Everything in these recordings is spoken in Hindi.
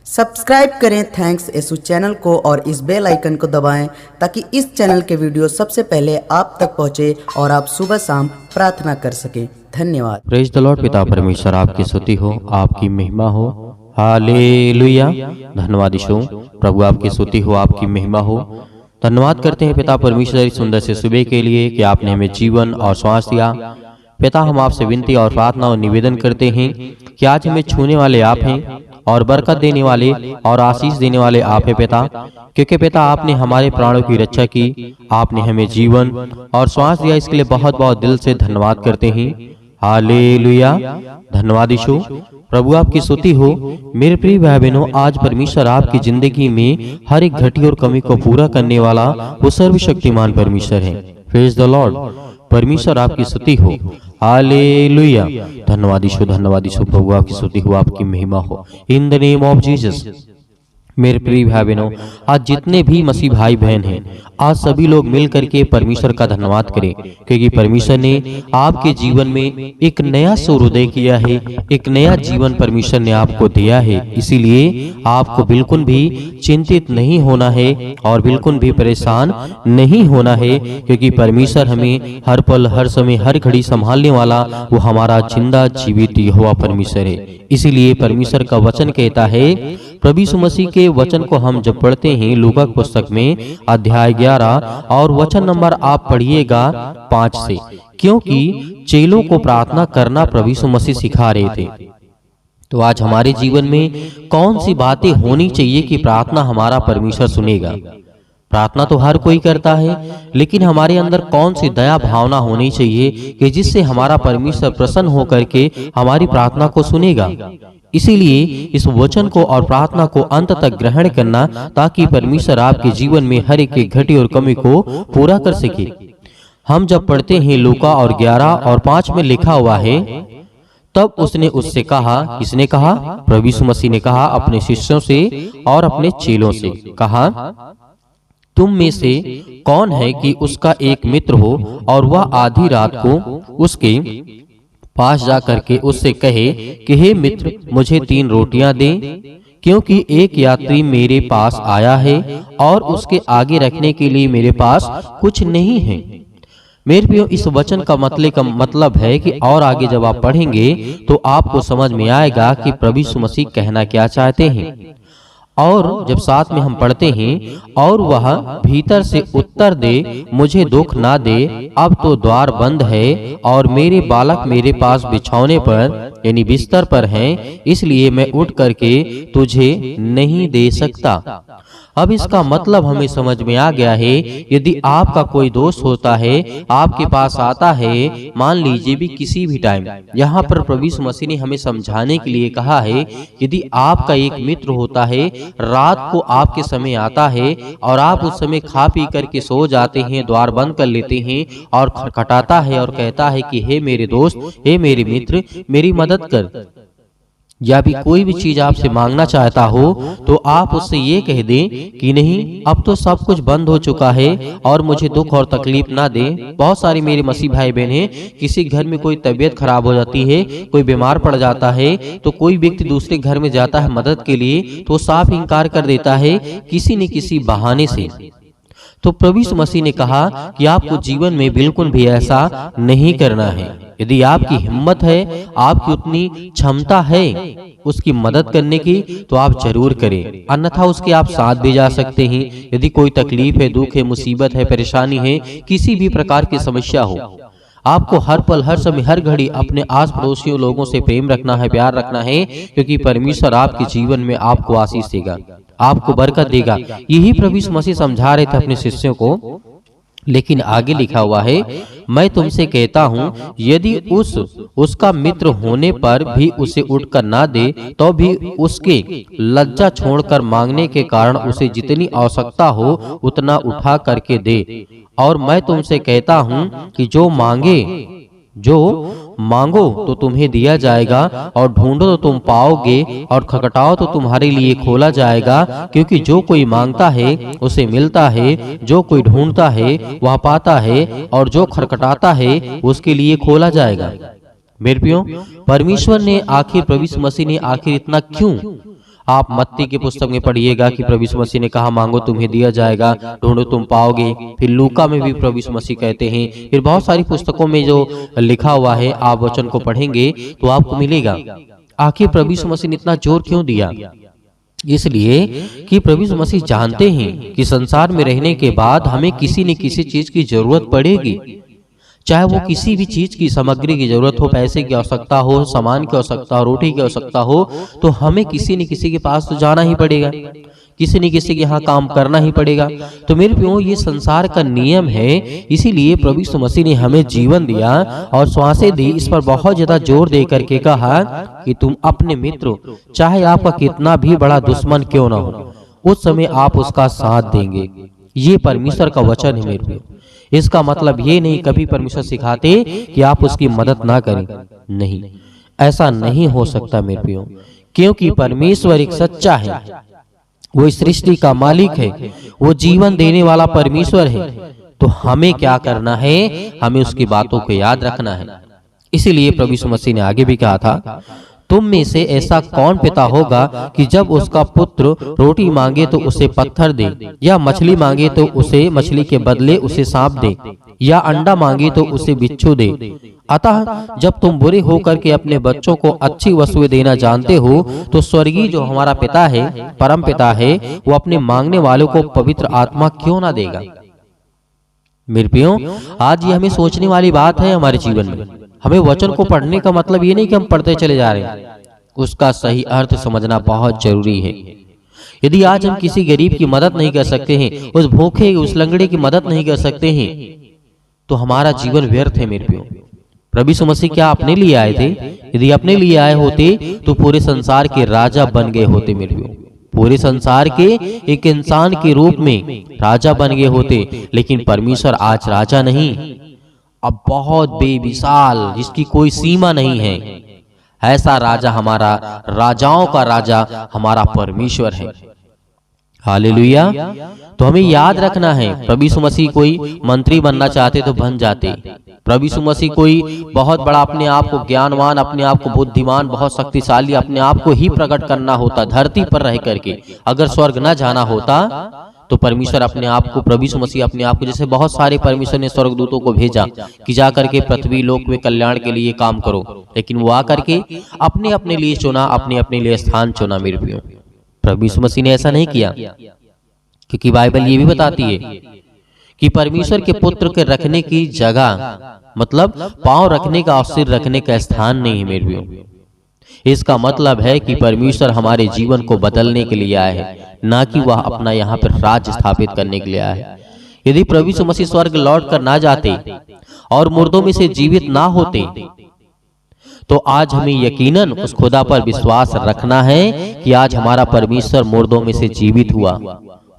सब्सक्राइब करें थैंक्स यसु चैनल को और इस बेल आइकन को दबाएं ताकि इस चैनल के वीडियो सबसे पहले आप तक पहुंचे और आप सुबह शाम प्रार्थना कर सकें। धन्यवाद। Praise the Lord. पिता परमेश्वर आपकी स्तुति हो, आपकी महिमा हो। हालेलुया। धन्यवाद यीशु। प्रभु आपकी स्तुति हो, आपकी महिमा हो। धन्यवाद करते हैं पिता परमेश्वर इस सुंदर से सुबह के लिए कि आपने हमें जीवन और श्वास दिया। पिता हम आपसे विनती और प्रार्थना और निवेदन करते हैं कि आज हमें छूने वाले आप हैं और बरकत देने वाले और आशीष देने वाले आप हैं पिता, क्योंकि पिता आपने हमारे प्राणों की रक्षा की, आपने हमें जीवन और श्वास दिया, इसके लिए बहुत बहुत दिल से धन्यवाद करते हैं। हालेलुया। धन्यवाद यीशु। प्रभु आपकी स्तुति हो। मेरे प्रिय भाई बहनों, आज परमेश्वर आपकी जिंदगी में हर एक घटी और कमी को पूरा करने वाला वो सर्वशक्तिमान परमेश्वर है। Praise the Lord. परमेश्वर आपकी स्तुति हो। हालेलुया। धन्यवाद यीशु, धन्यवाद यीशु। प्रभु आपकी स्तुति हो, आपकी महिमा हो। In the name of Jesus. मेरे प्रिय भाई बहनों, आज जितने भी मसीह भाई बहन हैं, आज सभी लोग मिल करके परमेश्वर का धन्यवाद करें, क्योंकि परमेश्वर ने आपके जीवन में एक नया सूर्योदय किया है, एक नया जीवन परमेश्वर ने आपको दिया है। इसीलिए आपको बिल्कुल भी चिंतित नहीं होना है और बिल्कुल भी परेशान नहीं होना है, क्योंकि परमेश्वर हमें हर पल, हर समय, हर घड़ी संभालने वाला वो हमारा जिंदा जीवित यहोवा परमेश्वर है। इसीलिए परमेश्वर का वचन कहता है, प्रभु यीशु मसीह के वचन को हम जब पढ़ते हैं लूका पुस्तक में अध्याय 11 और वचन नंबर आप पढ़िएगा 5 से, क्योंकि चेलों को प्रार्थना करना प्रभु यीशु मसीह सिखा रहे थे। तो आज हमारे जीवन में कौन सी बातें होनी चाहिए कि प्रार्थना हमारा परमेश्वर सुनेगा? प्रार्थना तो हर कोई करता है, लेकिन हमारे अंदर कौन सी दया भावना होनी चाहिए कि जिससे हमारा परमेश्वर प्रसन्न होकर के हमारी प्रार्थना को सुनेगा। इसीलिए इस वचन को और प्रार्थना को अंत तक ग्रहण करना, ताकि परमेश्वर आपके जीवन में हर एक घटी और कमी को पूरा कर सके। हम जब पढ़ते हैं लूका और 11 और 5 में लिखा हुआ है, तब उसने उससे कहा, किसने कहा? प्रभु यीशु मसीह ने कहा अपने शिष्यों से और अपने चेलों से कहा, तुम में से कौन है कि उसका एक मित्र हो और वह आधी रात को उसके पास जा करके उससे कहे कि हे मित्र, मुझे 3 रोटियां दे, क्योंकि एक यात्री मेरे पास आया है और उसके आगे रखने के लिए मेरे पास कुछ नहीं है। मेरे प्रियो, इस वचन का मतलब है कि और आगे जब आप पढ़ेंगे तो आपको समझ में आएगा कि प्रभु यीशु मसीह कहना क्या चाहते हैं। और जब साथ में हम पढ़ते हैं, और वह भीतर से उत्तर दे, मुझे दुख ना दे, अब तो द्वार बंद है और मेरे बालक मेरे पास बिछौने पर यानी बिस्तर पर हैं, इसलिए मैं उठ करके तुझे नहीं दे सकता। अब इसका मतलब हमें समझ में आ गया है। यदि आपका कोई दोस्त होता है, आपके पास आता है, मान लीजिए भी किसी भी टाइम, यहाँ पर प्रभु यीशु मसीह ने हमें समझाने के लिए कहा है, यदि आपका एक मित्र होता है, रात को आपके समय आता है और आप उस समय खा पी करके सो जाते हैं, द्वार बंद कर लेते हैं और खटखटाता है और कहता है कि हे मेरे दोस्त, हे मेरे मित्र, मेरी मदद कर, या भी कोई भी चीज आपसे मांगना चाहता हो, तो आप उससे ये कह दें कि नहीं, अब तो सब कुछ बंद हो चुका है और मुझे दुख और तकलीफ ना दे। बहुत सारे मेरे मसीह भाई बहन हैं, किसी घर में कोई तबीयत खराब हो जाती है, कोई बीमार पड़ जाता है, तो कोई व्यक्ति दूसरे घर में जाता है मदद के लिए, तो साफ इनकार कर देता है किसी न किसी बहाने से। तो प्रभु यीशु मसीह ने कहा कि आपको जीवन में बिल्कुल भी ऐसा नहीं करना है। यदि आपकी हिम्मत है, आपकी उतनी क्षमता है उसकी मदद करने की, तो आप जरूर करें, अन्यथा उसके आप साथ भी जा सकते हैं। यदि कोई तकलीफ है, दुख है, मुसीबत है, परेशानी है, किसी भी प्रकार की समस्या हो, आपको हर पल, हर समय, हर घड़ी अपने आस पड़ोसियों लोगों से प्रेम रखना है, प्यार रखना है, क्योंकि परमेश्वर आपके जीवन में आपको आशीष देगा, आपको बरकत देगा। यही प्रभु यीशु मसीह समझा रहे थे अपने शिष्यों को। लेकिन आगे लिखा हुआ है, मैं तुमसे कहता हूँ, यदि उसका मित्र होने पर भी उसे उठकर ना दे, तो भी उसके लज्जा छोड़कर मांगने के कारण उसे जितनी आवश्यकता हो उतना उठा करके दे। और मैं तुमसे कहता हूँ कि जो मांगो तो तुम्हें दिया जाएगा, और ढूंढो तो तुम पाओगे, और खटखटाओ तो तुम्हारे लिए खोला जाएगा। क्योंकि जो कोई मांगता है उसे मिलता है, जो कोई ढूंढता है वह पाता है, और जो खटखटाता है उसके लिए खोला जाएगा। मेरे प्रियो, परमेश्वर ने आखिर प्रभु यीशु मसीह ने आखिर इतना क्यों आप मत्ती की पुस्तक में पढ़िएगा कि प्रभु यीशु मसीह ने कहा मांगो तुम्हें दिया जाएगा, ढूंढो तुम पाओगे। फिर लूका में भी प्रभु यीशु मसीह कहते हैं। फिर बहुत सारी पुस्तकों में जो लिखा हुआ है, आप वचन को पढ़ेंगे तो आपको मिलेगा। आखिर प्रभु यीशु मसीह ने इतना जोर क्यों दिया? इसलिए कि प्रभु यीशु मसीह जानते हैं कि संसार में रहने के बाद हमें किसी न किसी चीज की जरूरत पड़ेगी। चाहे वो किसी भी चीज की सामग्री की जरूरत हो, पैसे की आवश्यकता हो, सामान की आवश्यकता हो, रोटी की आवश्यकता हो, तो हमें किसी न किसी के पास तो जाना ही पड़ेगा, किसी न किसी के यहाँ काम करना ही पड़ेगा। तो मेरे प्रियो, ये संसार का नियम है। इसीलिए प्रभु यीशु मसीह ने हमें जीवन दिया और श्वासें दी। इस पर बहुत ज्यादा जोर दे करके कहा कि तुम अपने मित्र, चाहे आपका कितना भी बड़ा दुश्मन क्यों ना हो, उस समय आप उसका साथ देंगे। ये परमेश्वर का वचन है मेरे प्रियो। इसका मतलब ये नहीं कभी परमेश्वर सिखाते कि आप उसकी मदद ना करें, नहीं, ऐसा नहीं हो सकता मेरे प्रियो, क्योंकि परमेश्वर एक सच्चा है, वो इस सृष्टि का मालिक है, वो जीवन देने वाला परमेश्वर है। तो हमें क्या करना है? हमें उसकी बातों को याद रखना है। इसीलिए प्रभु यीशु मसीह ने आगे भी कहा था, तुम में से ऐसा कौन पिता होगा कि जब उसका पुत्र रोटी मांगे तो उसे पत्थर दे, या मछली मांगे तो उसे मछली के बदले उसे सांप दे, या अंडा मांगे तो उसे बिच्छू दे। अतः जब तुम बुरे होकर के अपने बच्चों को अच्छी वस्तुएं देना जानते हो, तो स्वर्गीय जो हमारा पिता है, परम पिता है, वो अपने मांगने वालों को पवित्र आत्मा क्यों ना देगा? मेरे प्रियो, आज ये हमें सोचने वाली बात है हमारे जीवन में। हमें वचन को पढ़ने का मतलब ये नहीं कि हम पढ़ते चले जा रहे हैं, उसका सही अर्थ समझना बहुत जरूरी है। यदि आज हम किसी गरीब की मदद नहीं कर सकते हैं, उस भूखे उस लंगड़े की मदद नहीं कर सकते हैं, तो हमारा जीवन व्यर्थ है मेरे प्रियो। प्रभु यीशु मसीह क्या अपने लिए आए थे? यदि अपने लिए आए होते तो पूरे संसार के राजा बन गए होते मेरे प्रियो, पूरे संसार के एक इंसान के रूप में राजा बन गए होते। लेकिन परमेश्वर आज राजा नहीं, अब बहुत बेमिसाल, जिसकी कोई सीमा नहीं है, ऐसा राजा, हमारा राजाओं का राजा हमारा परमेश्वर है। हालेलुया। तो हमें याद रखना है, प्रभु यीशु मसीह कोई मंत्री बनना चाहते तो बन जाते। प्रभु यीशु मसीह कोई बहुत बड़ा अपने आप को ज्ञानवान, अपने आप को बुद्धिमान, बहुत शक्तिशाली, अपने आप को ही प्रकट करना होता धरती पर रह करके। अगर स्वर्ग न जाना होता तो परमेश्वर अपने आप को, प्रभु यीशु मसीह अपने आप को, जैसे बहुत सारे परमेश्वर ने स्वर्गदूतों को भेजा कि जा करके पृथ्वी लोक में कल्याण के लिए काम करो, लेकिन वो आकर के अपने अपने लिए चुना, अपने अपने लिए स्थान चुना मेरे प्रियो। प्रभु यीशु मसीह ने ऐसा नहीं किया, क्योंकि बाइबल ये भी बताती है कि परमेश्वर के पुत्र के रखने की जगह, मतलब पांव रखने का और सिर रखने का स्थान नहीं है मेरे प्रियो। इसका मतलब है कि परमेश्वर हमारे जीवन को बदलने के लिए आया है, ना कि वह अपना यहाँ पर राज्य स्थापित करने के लिए आया है। यदि प्रभु यीशु मसीह स्वर्ग लौट कर ना जाते और मुर्दों में से जीवित ना होते, तो आज हमें यकीनन उस खुदा पर विश्वास रखना है कि आज हमारा परमेश्वर मुर्दों में से जीवित हुआ,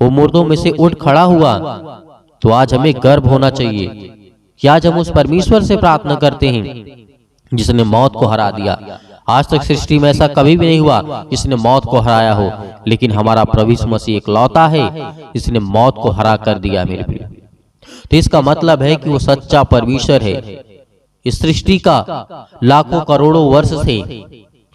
वो मुर्दों में से उठ खड़ा हुआ। तो आज हमें गर्व होना चाहिए कि आज हम उस परमेश्वर से प्रार्थना करते हैं जिसने मौत को हरा दिया। आज तक सृष्टि में ऐसा कभी भी नहीं हुआ जिसने मौत को हराया हो, लेकिन हमारा प्रभु यीशु मसीह इकलौता है जिसने मौत को हरा कर दिया मेरे प्रिय। तो इसका मतलब है कि वो सच्चा परमेश्वर है। इस सृष्टि का लाखों करोड़ों वर्ष से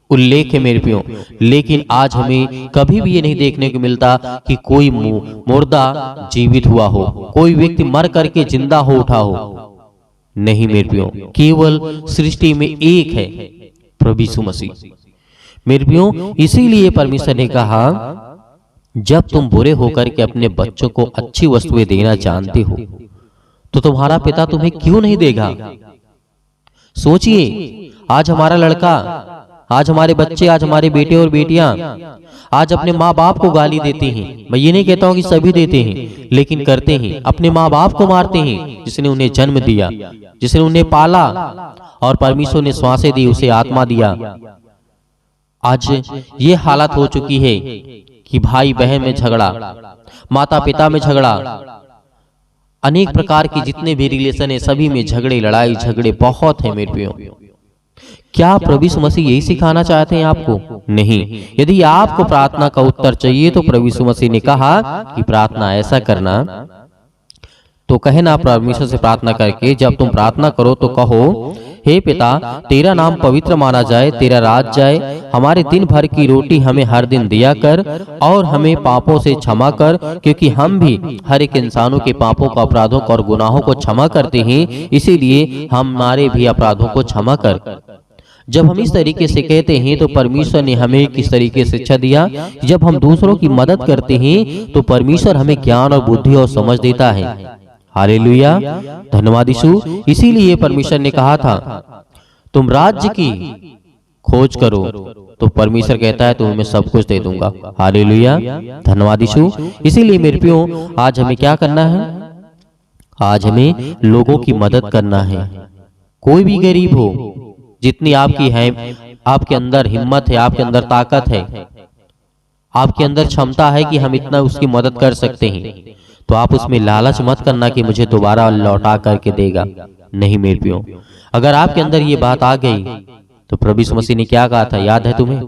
उल्लेख है मेरे प्रियो, लेकिन आज हमें कभी भी ये नहीं देखने को मिलता कि कोई मुर्दा जीवित हुआ हो, कोई व्यक्ति मर करके जिंदा हो उठा हो। नहीं मेरे प्रियो, केवल सृष्टि में एक है, प्रभु यीशु मसीह मेरे प्रियो। इसीलिए परमेश्वर ने कहा, जब तुम बुरे होकर के अपने बच्चों को अच्छी वस्तुएं देना जानते हो, तो तुम्हारा पिता तुम्हें क्यों नहीं देगा? सोचिए, आज हमारा लड़का, आज हमारे बच्चे, आज हमारे बेटे और बेटियां आज अपने माँ बाप को गाली देते हैं। मैं ये नहीं कहता हूं कि सभी देते हैं, लेकिन करते हैं। अपने माँ बाप को मारते हैं जिसने उन्हें जन्म दिया, जिसने उन्हें पाला, और परमेश्वर ने श्वासें दी, उसे आत्मा दिया। आज ये हालत हो चुकी है कि भाई बहन में झगड़ा, माता पिता में झगड़ा, अनेक प्रकार के जितने भी रिलेशन है सभी में झगड़े, लड़ाई झगड़े बहुत है मेरे प्रियो। क्या प्रभु यीशु मसीह यही सिखाना चाहते हैं आपको? नहीं। यदि आपको प्रार्थना का उत्तर चाहिए तो प्रभु यीशु मसीह ने कहा कि प्रार्थना ऐसा करना, तो कहे ना परमेश्वर से प्रार्थना करके, जब तुम प्रार्थना करो तो कहो, हे पिता, तेरा नाम पवित्र माना जाए, तेरा राज जाए, हमारे दिन भर की रोटी हमें हर दिन दिया कर और हमें पापों से क्षमा कर, क्योंकि हम भी हर एक इंसानों के पापों को, अपराधों को और गुनाहों को क्षमा करते हैं, इसीलिए हमारे भी अपराधों को क्षमा कर। जब हम इस तरीके से कहते हैं तो परमेश्वर ने हमें किस तरीके से शिक्षा दिया। जब हम दूसरों की मदद करते हैं तो परमेश्वर हमें ज्ञान और बुद्धि और समझ देता है। हालेलुया, धन्यवाद यीशु। इसीलिए परमेश्वर ने कहा था, तुम राज्य की खोज करो, तो परमेश्वर कहता है तुम्हें मैं सब कुछ दे दूंगा। हालेलुया, धन्यवाद यीशु। इसीलिए मेरे प्रियो, आज हमें क्या करना है? आज हमें लोगों की मदद करना है। कोई भी गरीब हो, जितनी आपकी है, आपके अंदर हिम्मत है, आपके अंदर ताकत है, आपके अंदर क्षमता है कि हम इतना उसकी मदद कर सकते हैं, तो आप उसमें लालच मत करना कि मुझे दोबारा लौटा करके देगा। नहीं मेरे प्रियो, अगर आपके अंदर ये बात आ गई तो प्रभु यीशु मसीह ने क्या कहा था, याद है तुम्हें?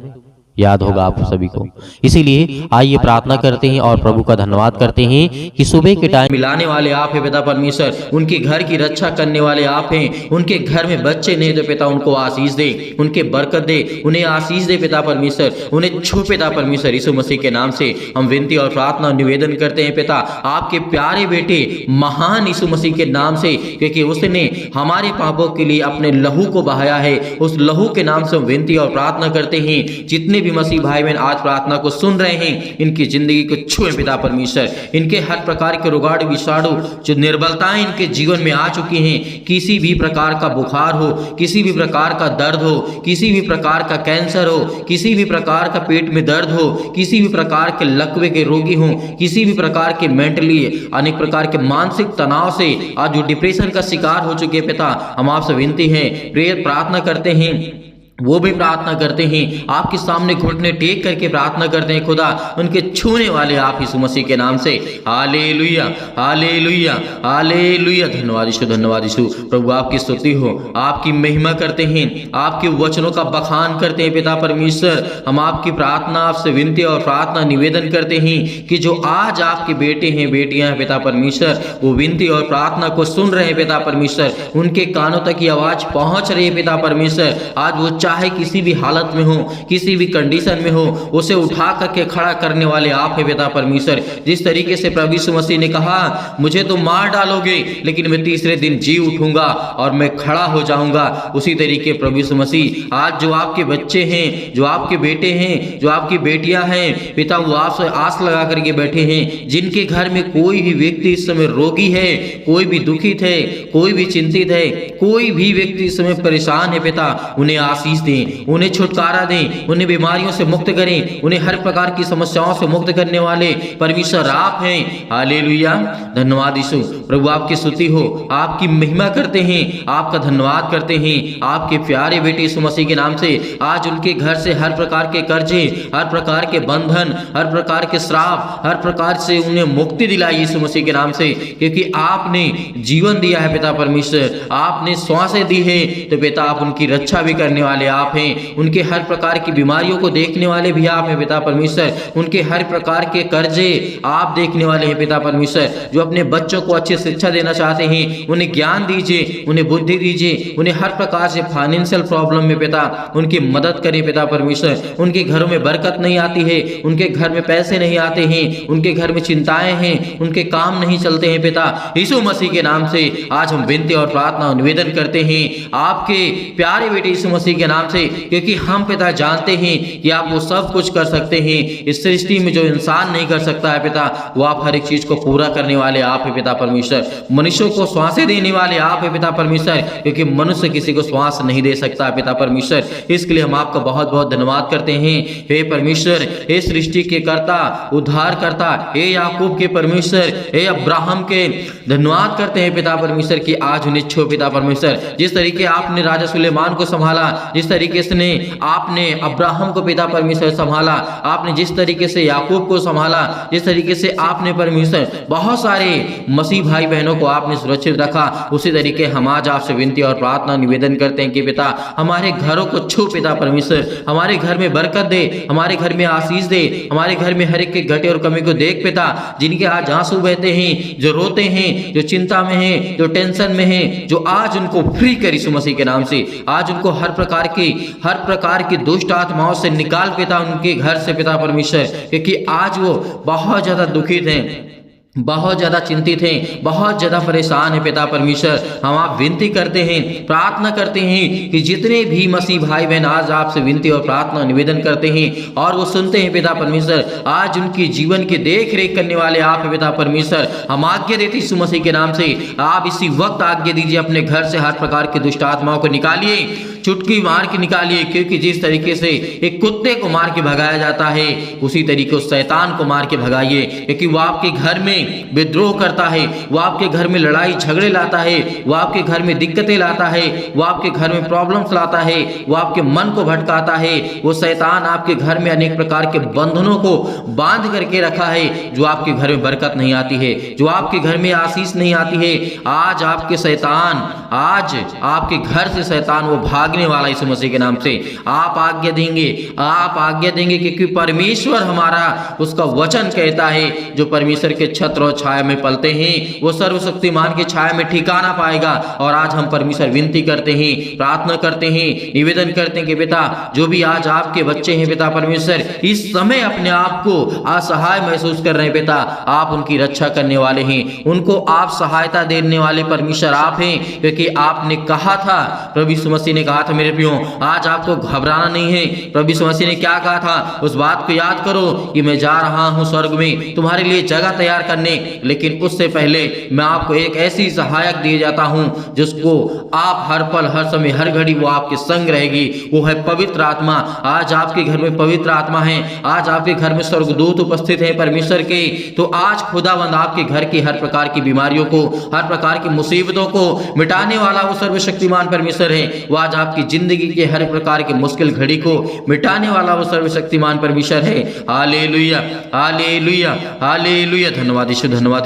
याद होगा आप सभी को। इसीलिए आइए प्रार्थना करते हैं और प्रभु का धन्यवाद करते हैं कि सुबह के टाइम मिलाने वाले आप हैं पिता परमेश्वर, उनके घर की रक्षा करने वाले आप हैं। उनके घर में बच्चे नहीं तो पिता उनको आशीष दे, उनके बरकत दे, उन्हें आशीष दे पिता परमेश्वर, उन्हें छू पिता परमेश्वर। यीशु मसीह के नाम से हम विनती और प्रार्थना और निवेदन करते हैं पिता, आपके प्यारे बेटे महान यीशु मसीह के नाम से, क्योंकि उसने हमारे पापों के लिए अपने लहू को बहाया है। उस लहू के नाम से हम विनती और प्रार्थना करते हैं। जितने भी मसीह भाई बहन आज प्रार्थना को सुन रहे हैं, इनकी जिंदगी को छुए पिता परमेश्वर। इनके हर प्रकार के रोगाड़ विषाणु, जो निर्बलताएं इनके जीवन में आ चुकी हैं, किसी भी प्रकार का बुखार हो, किसी भी प्रकार का दर्द हो, किसी भी प्रकार का कैंसर हो, किसी भी प्रकार का पेट में दर्द हो, किसी भी प्रकार के लकवे के रोगी हो, किसी भी प्रकार के मेंटली अनेक प्रकार के मानसिक तनाव से आज जो डिप्रेशन का शिकार हो चुके पिता, हम आपसे विनती है, प्रेयर प्रार्थना करते हैं, वो भी प्रार्थना करते हैं, आपके सामने घुटने टेक करके प्रार्थना करते हैं खुदा, उनके छूने वाले आप यीशु मसीह के नाम से। हालेलुया, हालेलुया, हालेलुया, धन्यवाद यीशु, धन्यवाद यीशु। प्रभु आपकी स्तुति हो, आपकी महिमा करते हैं, आपके वचनों का बखान करते हैं पिता परमेश्वर। हम आपकी प्रार्थना, आपसे विनती और प्रार्थना निवेदन करते हैं कि जो आज आपके बेटे हैं, बेटियां हैं पिता परमेश्वर, वो विनती और प्रार्थना को सुन रहे हैं पिता परमेश्वर, उनके कानों तक ये आवाज पहुंच रही है पिता परमेश्वर। आज वो चाहे किसी भी हालत में हो, किसी भी कंडीशन में हो, उसे उठा करके खड़ा करने वाले आप हैं पिता परमेश्वर। जिस तरीके से प्रभु यीशु मसीह ने कहा, मुझे तो मार डालोगे लेकिन मैं तीसरे दिन जी उठूंगा और मैं खड़ा हो जाऊंगा, उसी तरीके प्रभु यीशु मसीह आज जो आपके बच्चे हैं, जो आपके बेटे हैं, जो आपकी बेटियां हैं पिता, वो आपसे आस लगा करके बैठे हैं। जिनके घर में कोई भी व्यक्ति इस समय रोगी है, कोई भी दुखित है, कोई भी चिंतित है, कोई भी व्यक्ति इस समय परेशान है पिता, उन्हें आशीष दें, उन्हें छुटकारा दें, उन्हें बीमारियों से मुक्त करें, उन्हें हर प्रकार की समस्याओं से मुक्त करने वाले परमेश्वर आप हैं। हालेलुया, धन्यवाद यीशु। प्रभु आपकी स्तुति हो, आपकी महिमा करते हैं, आपका धन्यवाद करते हैं, आपके प्यारे बेटे यीशु मसीह के नाम से। आज उनके घर से हर प्रकार के कर्जे, हर प्रकार के बंधन, हर प्रकार के श्राप, हर प्रकार से उन्हें मुक्ति दिलाई यीशु मसीह के नाम से, क्योंकि आपने जीवन दिया है पिता परमेश्वर, आपने श्वासें दी है, तो पिता आप उनकी रक्षा भी करने वाले आप हैं। उनके हर प्रकार की बीमारियों को देखने वाले भी आप हैं पिता परमेश्वर। उनके हर प्रकार के कर्जे आप देखने वाले हैं पिता परमेश्वर। जो अपने बच्चों को अच्छी शिक्षा देना चाहते हैं, उन्हें ज्ञान दीजिए, उन्हें बुद्धि दीजिए, उन्हें हर प्रकार से फाइनेंशियल प्रॉब्लम में पिता उनकी मदद करें पिता परमेश्वर। उनके घरों में बरकत नहीं आती है, उनके घर में पैसे नहीं आते हैं, उनके घर में चिंताएं हैं, उनके काम नहीं चलते हैं पिता, यीशु मसीह के नाम से आज हम विनती और प्रार्थना और निवेदन करते हैं आपके प्यारे बेटे यीशु मसीह के नाम से, क्योंकि हम पिता जानते हैं कि आप वो सब कुछ कर सकते हैं। इस सृष्टि में जो इंसान नहीं कर सकता है पिता, वो आप हर एक चीज को पूरा करने वाले आप है पिता परमेश्वर। मनुष्यों को श्वासें देने वाले आप है पिता परमेश्वर, क्योंकि मनुष्य किसी को श्वास नहीं दे सकता है पिता परमेश्वर। इसके लिए हम आपका बहुत बहुत धन्यवाद करते हैं। हे परमेश्वर, हे सृष्टि के कर्ता, उद्धार करता, हे याकूब के परमेश्वर, हे अब्राहम के धन्यवाद करते हैं पिता परमेश्वर की आज उन्हें छो पिता परमेश्वर। जिस तरीके आपने राजा सुलेमान को संभाला, जिस जिस तरीके से आपने अब्राहम को पिता परमेश्वर संभाला, आपने जिस तरीके से याकूब को संभाला, जिस तरीके से आपने परमेश्वर बहुत सारे मसीह भाई बहनों को आपने सुरक्षित रखा, उसी तरीके हम आज आपसे विनती और प्रार्थना निवेदन करते हैं कि पिता हमारे घरों को छू पिता परमेश्वर, हमारे घर में बरकत दे, हमारे घर में आशीष दे, हमारे घर में हर एक के घटे और कमी को देख पिता, जिनके आज आंसू बहते हैं, जो रोते हैं, जो चिंता में हैं, जो टेंशन में हैं, जो आज उनको फ्री कर यीशु मसीह के नाम से, आज उनको हर प्रकार की दुष्ट आत्माओं से निकाल पिता उनके घर से पिता परमेश्वर, क्योंकि आज वो बहुत ज्यादा दुखित हैं, बहुत ज्यादा चिंतित हैं, बहुत ज्यादा परेशान है पिता परमेश्वर। हम आप विनती करते हैं, प्रार्थना करते हैं कि जितने भी मसीह भाई बहन आज आपसे विनती और प्रार्थना निवेदन करते हैं और वो सुनते हैं पिता परमेश्वर, आज उनकी जीवन की देख रेख करने वाले आप है पिता परमेश्वर। हम आज्ञा देते यीशु मसीह के नाम से, आप इसी वक्त आज्ञा दीजिए, अपने घर से हर प्रकार की दुष्ट आत्माओं को निकालिए, चुटकी मार के निकालिए, क्योंकि जिस तरीके से एक कुत्ते को मार के भगाया जाता है, उसी तरीके उस शैतान को मार के भगाइए, क्योंकि वो आपके घर में विद्रोह करता है, वो आपके घर में लड़ाई झगड़े लाता है, वो आपके घर में दिक्कतें लाता है, वो आपके घर में प्रॉब्लम्स लाता है, वो आपके मन को भटकाता है। वो शैतान आपके घर में अनेक प्रकार के बंधनों को बांध करके रखा है, जो आपके घर में बरकत नहीं आती है, जो आपके घर में आशीष नहीं आती है। आज आपके शैतान, आज आपके घर से शैतान वो भागने वाला यीशु मसीह के नाम से। आप आज्ञा देंगे, आप आज्ञा देंगे, क्योंकि परमेश्वर हमारा उसका वचन कहता है, जो परमेश्वर के छत्र और छाया में पलते हैं वो सर्वशक्तिमान की छाया में ठिकाना पाएगा। और आज हम परमेश्वर विनती करते हैं, प्रार्थना करते हैं, निवेदन करते हैं कि पिता जो भी आज आपके बच्चे हैं पिता परमेश्वर, इस समय अपने आप को असहाय महसूस कर रहे हैं पिता, आप उनकी रक्षा करने वाले हैं, उनको आप सहायता देने वाले परमेश्वर आप हैं, क्योंकि आपने कहा था, प्रभु यीशु मसीह ने कहा था मेरे प्रियो, आज आपको घबराना नहीं है। प्रभु यीशु मसीह ने क्या कहा था, उस बात को याद करो कि मैं जा रहा हूं स्वर्ग में तुम्हारे लिए जगह तैयार करने, लेकिन उससे पहले मैं आपको एक ऐसी सहायक दिए जाता हूं जिसको आप हर पल हर समय हर घड़ी वो आपके संग रहेगी, वो है पवित्र आत्मा। आज आपके घर में पवित्र आत्मा है, आज आपके घर में स्वर्गदूत उपस्थित है परमेश्वर के। तो आज खुदावंद आपके घर की हर प्रकार की बीमारियों को, हर प्रकार की मुसीबतों को मिटाने वाला वो सर्वशक्तिमान परमेश्वर है। वो आज आपकी जिंदगी के हर प्रकार की मुश्किल घड़ी को मिटाने वाला वो सर्वशक्तिमान परमेश्वर है। Hallelujah, hallelujah, hallelujah. धन्यवाद यीशु, धन्यवाद,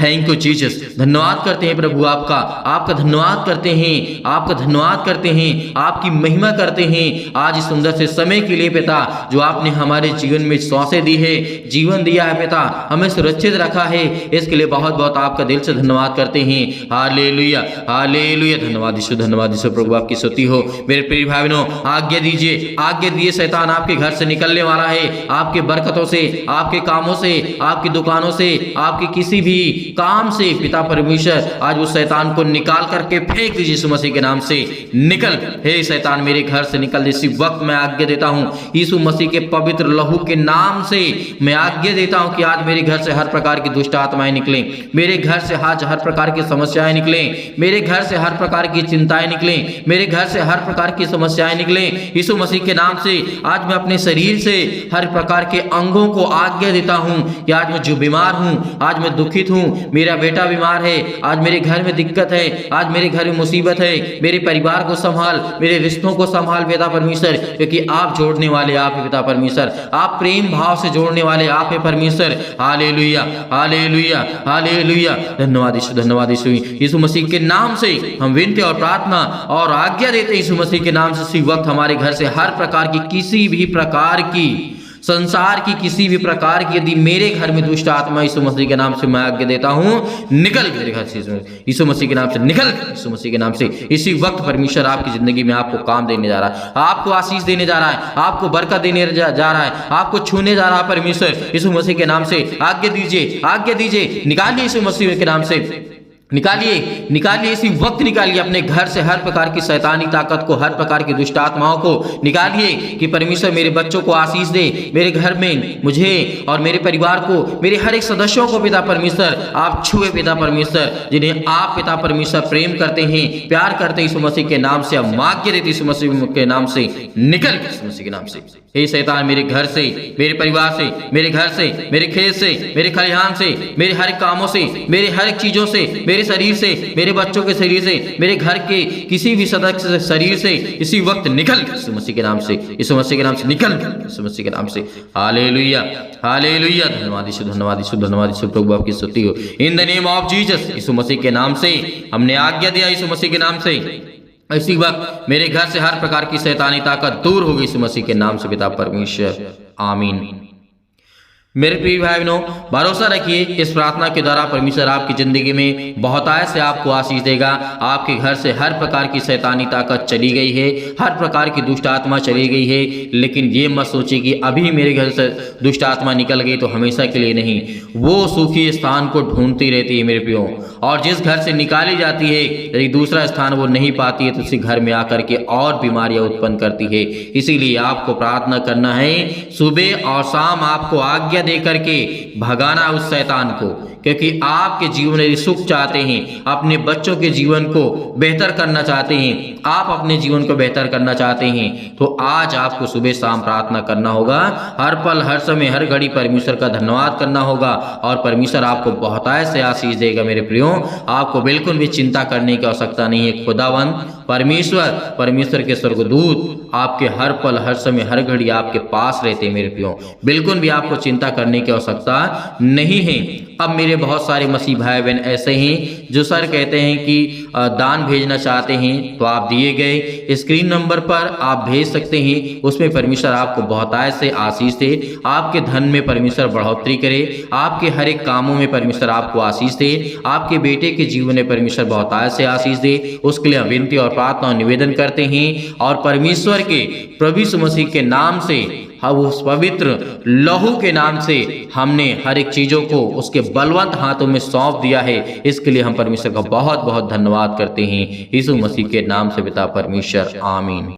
थैंक यू जीसस। धन्यवाद करते हैं प्रभु आपका धन्यवाद करते हैं, आपका धन्यवाद करते हैं, आपकी महिमा करते हैं आज इस सुंदर से समय के लिए पिता, जो आपने हमारे जीवन में सांसें दी है, जीवन दिया है पिता, हमें सुरक्षित रखा है, इसके लिए बहुत बहुत आपका दिल से धन्यवाद करते हैं। Hallelujah, hallelujah. धन्यवाद यीशु, धन्यवाद यीशु। प्रभु आपकी स्तुति हो। मेरे प्रिय भाई बहनों, आज्ञा दीजिए, आज्ञा दिए, शैतान आपके घर से निकलने वाला है, आपके बरकतों से, आपके कामों से, आपकी दुकानों से, आपके किसी भी काम से पिता परमेश्वर आज उस शैतान को निकाल करके फेंक दीजिए यीशु मसीह के नाम से। निकल हे शैतान, मेरे घर से निकल। इसी वक्त मैं आज्ञा देता हूं यीशु मसीह के पवित्र लहू के नाम से मैं आज्ञा देता हूं कि आज मेरे घर से हर प्रकार की दुष्ट आत्माएं निकलें, मेरे घर से आज हर प्रकार की समस्याएं निकलें, मेरे घर से हर प्रकार की चिंताएं निकलें, मेरे घर से हर प्रकार की समस्याएं निकलें यीशु मसीह के नाम से। आज मैं अपने शरीर से हर प्रकार के अंगों को आज्ञा देता हूं कि आज मैं जो बीमार हूं, आज मैं दुखित हूं, मेरा बेटा बीमार है, आज मेरे घर में दिक्कत है, आज मेरे घर में मुसीबत है, मेरे परिवार को संभाल, मेरे रिश्तों को संभाल पिता परमेश्वर, क्योंकि आप जोड़ने वाले आप है पिता परमेश्वर, आप प्रेम भाव से जोड़ने वाले आप है परमेश्वर। Hallelujah, hallelujah, hallelujah. धन्यवाद यीशु, धन्यवाद यीशु। यीशु मसीह के नाम से हम विनती और प्रार्थना और आज्ञा देते हैं यीशु मसीह के नाम से। इसी वक्त हमारे घर से हर प्रकार की, किसी भी प्रकार की, संसार की किसी भी प्रकार की यदि मेरे घर में दुष्ट आत्मा, यीशु मसीह के नाम से मैं आज्ञा देता हूं, निकल मेरे घर से यीशु मसीह के नाम से, निकल यीशु मसीह के नाम से। इसी वक्त परमेश्वर आपकी जिंदगी में आपको काम देने जा रहा है, आपको आशीष देने जा रहा है, आपको बरकत देने जा रहा है, आपको छूने जा रहा है परमेश्वर यीशु मसीह के नाम से। आज्ञा दीजिए, आज्ञा दीजिए, निकालिए यीशु मसीह के नाम से, निकालिए, निकालिए, इसी वक्त निकालिए अपने घर से हर प्रकार की शैतानी ताकत को, हर प्रकार की दुष्ट आत्माओं को निकालिए कि परमेश्वर मेरे बच्चों को आशीष दे, मेरे घर में मुझे और मेरे परिवार को, मेरे हर एक सदस्यों को पिता परमेश्वर आप छुए पिता परमेश्वर, जिन्हें आप पिता परमेश्वर प्रेम करते हैं, प्यार करते हैं यीशु मसीह के नाम से। हम आज्ञा देते यीशु मसीह के नाम से, निकल यीशु मसीह के नाम से। हे शैतान, मेरे घर से, मेरे परिवार से, मेरे घर से, मेरे खेत से, मेरे खलिहान से, मेरे हर एक कामों से, मेरे हर एक चीजों से, मेरे मेरे शरीर से, मेरे बच्चों के शरीर से, मेरे घर के किसी भी सदस्य शरीर से इसी वक्त निकल, यीशु मसीह के नाम से, यीशु मसीह के नाम से निकल, यीशु मसीह के नाम से। Hallelujah, hallelujah. धन्यवाद यीशु, धन्यवाद यीशु, धन्यवाद यीशु। प्रभु आपकी स्तुति हो। In the name of Jesus, Yeshu Masih के नाम से हमने आज्ञा दिया, यीशु मसीह के नाम से इसी वक्त मेरे घर से हर प्रकार की शैतानी ताकत दूर हो गई, यीशु मसीह के नाम से पिता परमेश्वर, आमीन। मेरे प्रिय भाई बहनों, भरोसा रखिए इस प्रार्थना के द्वारा परमेश्वर आपकी जिंदगी में बहुतायत से आपको आशीष देगा। आपके घर से हर प्रकार की शैतानी ताकत चली गई है, हर प्रकार की दुष्ट आत्मा चली गई है। लेकिन ये मत सोचिए कि अभी मेरे घर से दुष्ट आत्मा निकल गई तो हमेशा के लिए नहीं, वो सुखी स्थान को ढूंढती रहती है मेरे प्रियो। और जिस घर से निकाली जाती है यदि दूसरा स्थान वो नहीं पाती है तो उसी घर में आकर के और बीमारियां उत्पन्न करती है। इसीलिए आपको प्रार्थना करना है, सुबह और शाम आपको आज्ञा दे करके भगाना उस शैतान को, क्योंकि आपके जीवन में सुख चाहते हैं, अपने बच्चों के जीवन को बेहतर करना चाहते हैं, आप अपने जीवन को बेहतर करना चाहते हैं, तो आज आपको सुबह शाम प्रार्थना करना होगा। हर पल, हर समय, हर घड़ी परमेश्वर का धन्यवाद करना होगा और परमेश्वर आपको बहुतायत से आशीष देगा। मेरे प्रियो, आपको बिल्कुल भी चिंता करने की आवश्यकता नहीं है। खुदावंद परमेश्वर के स्वर्गदूत आपके हर पल, हर समय, हर घड़ी आपके पास रहते हैं। मेरे प्रियो, बिल्कुल भी आपको चिंता करने की आवश्यकता नहीं है। अब मेरे बहुत सारे मसीह भाई बहन ऐसे हैं जो सर कहते हैं कि दान भेजना चाहते हैं, तो आप दिए गए स्क्रीन नंबर पर आप भेज सकते हैं। उसमें परमेश्वर आपको बहुतायत से आशीष दे, आपके धन में परमेश्वर बढ़ोतरी करे, आपके हर एक कामों में परमेश्वर आपको आशीष दे, आपके बेटे के जीवन में परमेश्वर बहुतायत से आशीष दे। उसके लिए विनती और प्रार्थना और निवेदन करते हैं और परमेश्वर के प्रभु यीशु मसीह के नाम से, हाँ, उस पवित्र लहू के नाम से हमने हर एक चीजों को उसके बलवंत हाथों में सौंप दिया है। इसके लिए हम परमेश्वर का बहुत बहुत धन्यवाद करते हैं, यीशु मसीह के नाम से पिता परमेश्वर, आमीन।